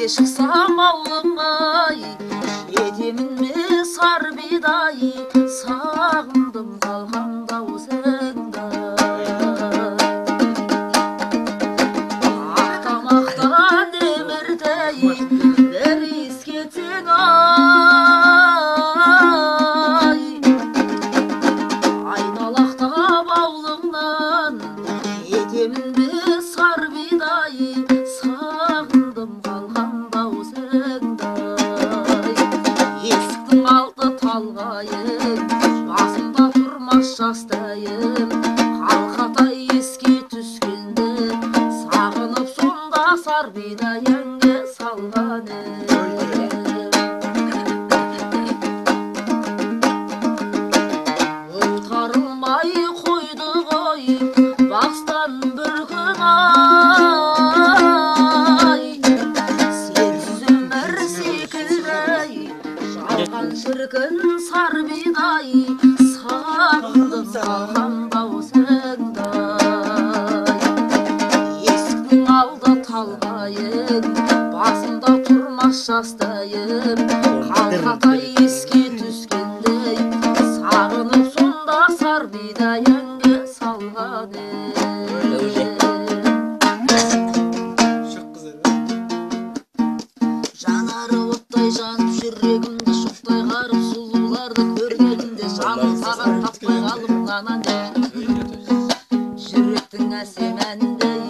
Шықсам ауылыңай, жетемін ме сар бидай, сағындым қалған даусыңда. Ақтамақтан демірдей, бір ескетсең ай, айналақтап ауылыңнан, жетемін ме сар бидай, сағындым қалған есіктің алды талғайым, басымда тұрмас жастайым, қалқатай еске түскенде, сағынып сонда сар бидай әнге салған ұлтарылмай қойды ғой бақстан бір күн шіркін сар бидай, сағындым қалған даусыңдай. Есіктің алды талғайым, басымда тұрмас жастайым, қалқатай еске түскендей, сағынып сонда сар бидай әнге салған жанары оттай жанып жүрегімді шоқтай қарып сұлуларды көргенімде жаным саған таппай қалып нанан жүректің әсем әніндей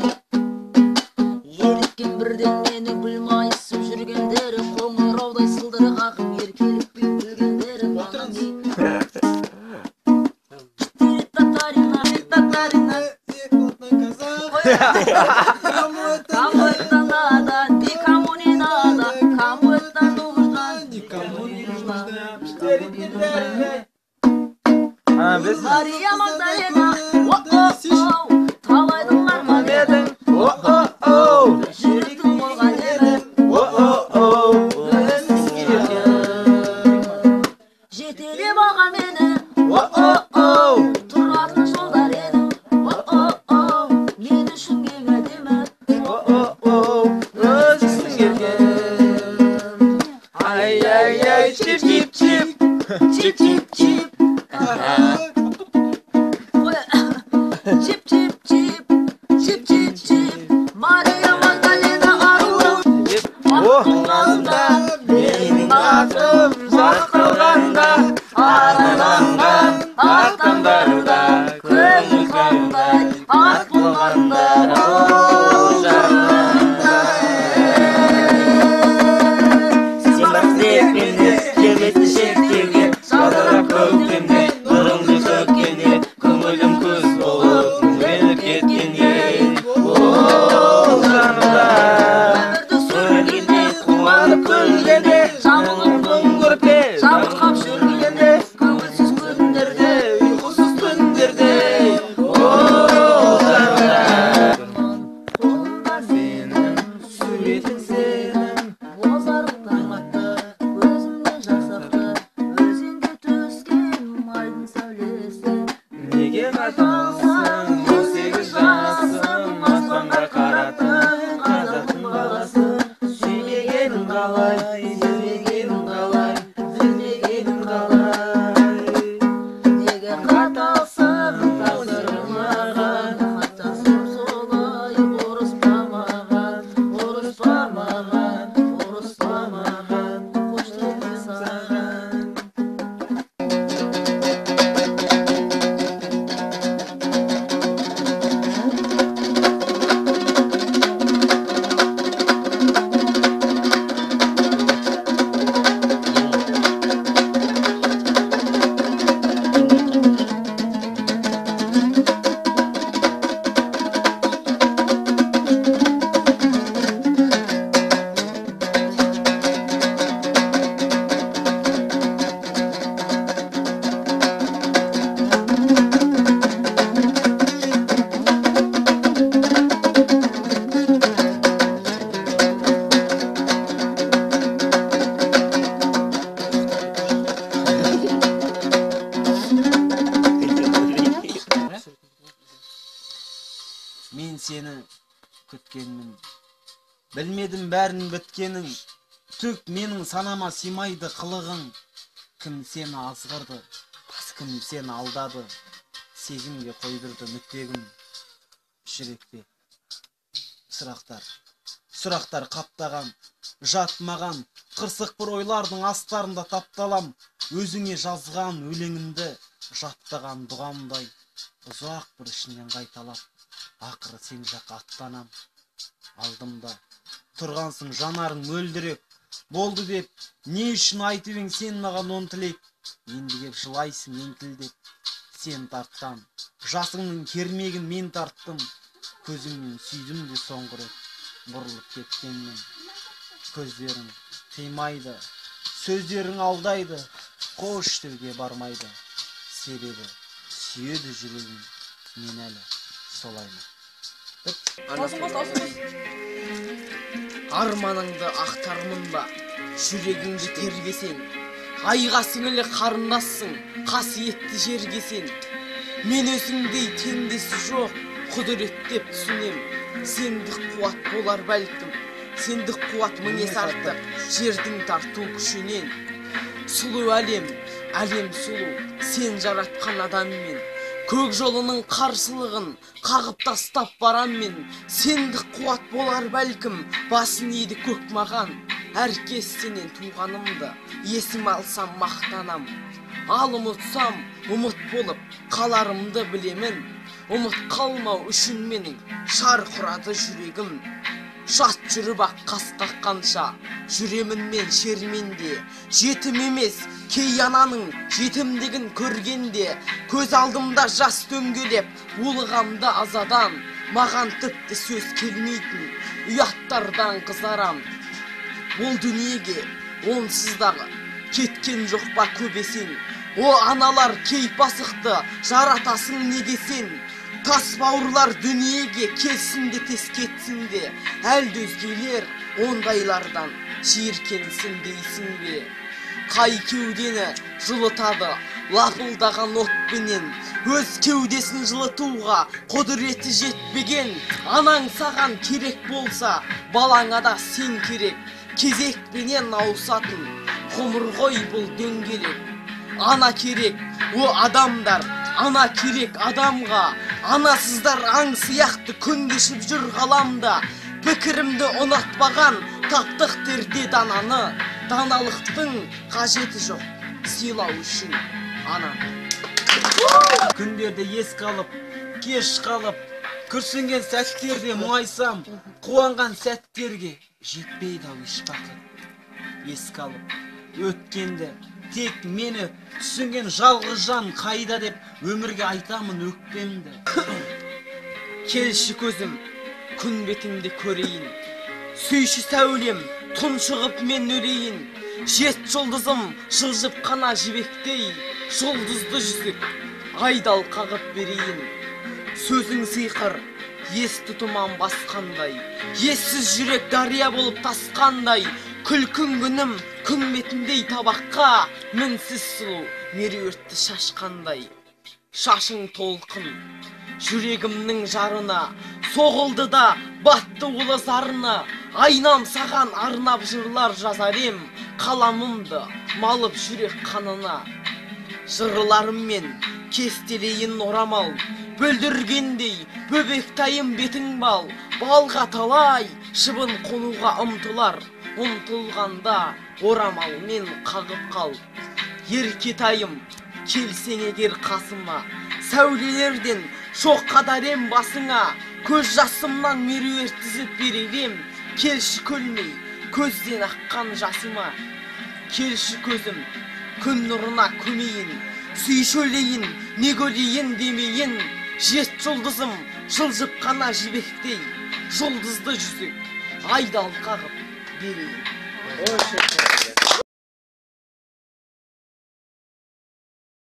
еліткен бірден мені білмайысып жүргендері қоңыраудай сылдыры қағым еркелікпен күлгендері Мария Магдалена, талайдың арман едің, жүректің болған едің, жетелеп алған мені, тұратын жолдар едің, мен үшін ең әдемі, өзіңсің еркем. Ай-ай-ай, чип-чип-чип, чип-чип-чип, чип-чип-чип, чип-чип-чип, Мария Магдалена арулым, бақтың алдында менің атым сақталғанда, арайланған ақтаңдарда көңіл қандай ат болғанда, сен бар іздепкенде келместі шектерге, жадырап көктемде нұрыңды төккенде, көңілім күз болып күңіреніп кеткенде, ол жанымда сөлгенде, қуанып күлгенде, жамылып мұң көрпе жабырқап жүргенде, көңілсіз күндерде, ұйқысыз түндерде, ол жанымда қолымда сенің суретің сенің, бозарықтан атты көзімде жасақты, өзенге түскен айдың сәулесі, неге қаталсың он сегіз жасым, аспанға қараттың қазақтың баласы, сүймегенің қалай, sevмегенің қалай, білмегенің қалай, неге қаталсың тағдырым маған, қатасың солай, ұрыспа маған, ұрыспа маған, ұрыспа маған, қош деме саған. сені күткенмін. Білмедім бәрін біткенің, түк менің санама симайды қылығың. Кім сені азғырды, кім сені алдады, сезімге қойдырды мүттегім. Жүректе сұрақтар қаптаған, жатмаған, қырсық бір ойлардың астарында тапталам. Өзіңе жазған өлеңімді жаттаған дұғамдай, ұзақ бір ішінен қайталап, ақыры сен жаққа аттанам. Алдымда тұрғансың жанарың мөлдіреп, болды деп не үшін айтып ең сен маған он тілек. Енді кеп жылайсың еңкілдеп, сен тартқан жасыңның кермегін мен тарттым. Көзіңнен сүйдім де соңғы рет бұрылып кеткенмен. Көздерің қимайды, сөздерің алдайды, қош деуге бармайды. Себебі сүйеді жүрегім, мен әлі солаймын. Арманыңды ақтармын ба, жүрегіңді тербесең, айға сіңілі қарындассың, қасиетті жерге сен. Мен өзіңдей теңдесі жоқ, құдіреттеп түсінем. Сендік қуат болар бәлкім, сендік қуат мінез артық, жердің тарту күшінен. Сұлу әлем сұлу, сен жаратқан адаммен. Көк жолының қарсылығын қағып тастап барам мен. Сендік қуат болар бәлкім, басын еді көк маған. Әркез сенен туғанымды есім алсам мақтанам. Ал ұмытсам, ұмыт болып қаларымды білемін. Ұмыт қалмау үшін менің шарқырады жүрегім. Жат жүріп ақ қас қаққанша, жүремін мен шерменде. Жетім емес, кей ананың жетімдігін көргенде. Көз алдымда жас дөңгелеп, булығамда азадан. Маған тіпті сөз келмейтін, ұяттардан қызарам. Бұл дүниеге онсыздағы кеткен жоқ па көбесен. О аналар кей пасықты жаратасың неге сен. Тас бауырлар дүниеге келсін де тез кетсін де. Әлді өзгелер ондайлардан жиіркенсін дейсің бе. Қай кеудені жылытады лапылдаған отпенен. Өз кеудесін жылытуға құдіреті жетпеген. Анаң саған керек болса, балаңа да сен керек. Кезекпенен ауысатын ғұмыр ғой бұл дөңгелек. Ана керек, о адамдар, ана керек адамға. Анасыздар аң сияқты күн кешіп жүр ғаламда. Пікірімді ұнатпаған таптық терде дананы. Даналықтың қажеті жоқ, сыйлау үшін ананы. Күндерде еске алып, кеш қалып, күрсінген сәттерде мұңайсам, қуанған сәттерге жетпейді ау еш бақыт. Еске алып, өткенді, тек мені түсінген жалғыз жан қайда деп өмірге айтамын өкпемді. Келші көзім, күн бетіңді көрейін. Сүйші сәулем, тұншығып мен өлейін. Жет жұлдызым жылжып қана жібектей, жұлдызды жүзік айдал қағып берейін. Сөзің сиқыр, ес тұтыман басқандай, ессіз жүрек дария болып тасқандай. Күлкін күнім күн бетіндей табаққа, мінсіз сұлу меруертті шашқандай. Шашың толқын жүрегімнің жарына, соғылды да батты улы зарына. Айнам саған арнап жырлар жазарем, қаламымды малып жүрек қанына. Жырларыммен кестелейін орамал, бүлдіргендей бөбектайым бетің бал. Балға талай шыбын қонуға ұмтылар, ұмтылғанда орамалмен қағып қал. Еркетайым келсең егер қасыма, сәулелерден шоқ қадарем басыңа. Көз жасымнан меруерт тізіп беререм, келші көлмей көзден аққан жасыма. Келші көзім күн нұрына көмейін, сүйшөлейін не көрейін демейін. Жет жұлдызым жылжып қана жібектей, жұлдызды жүзік айдал қағып берейін.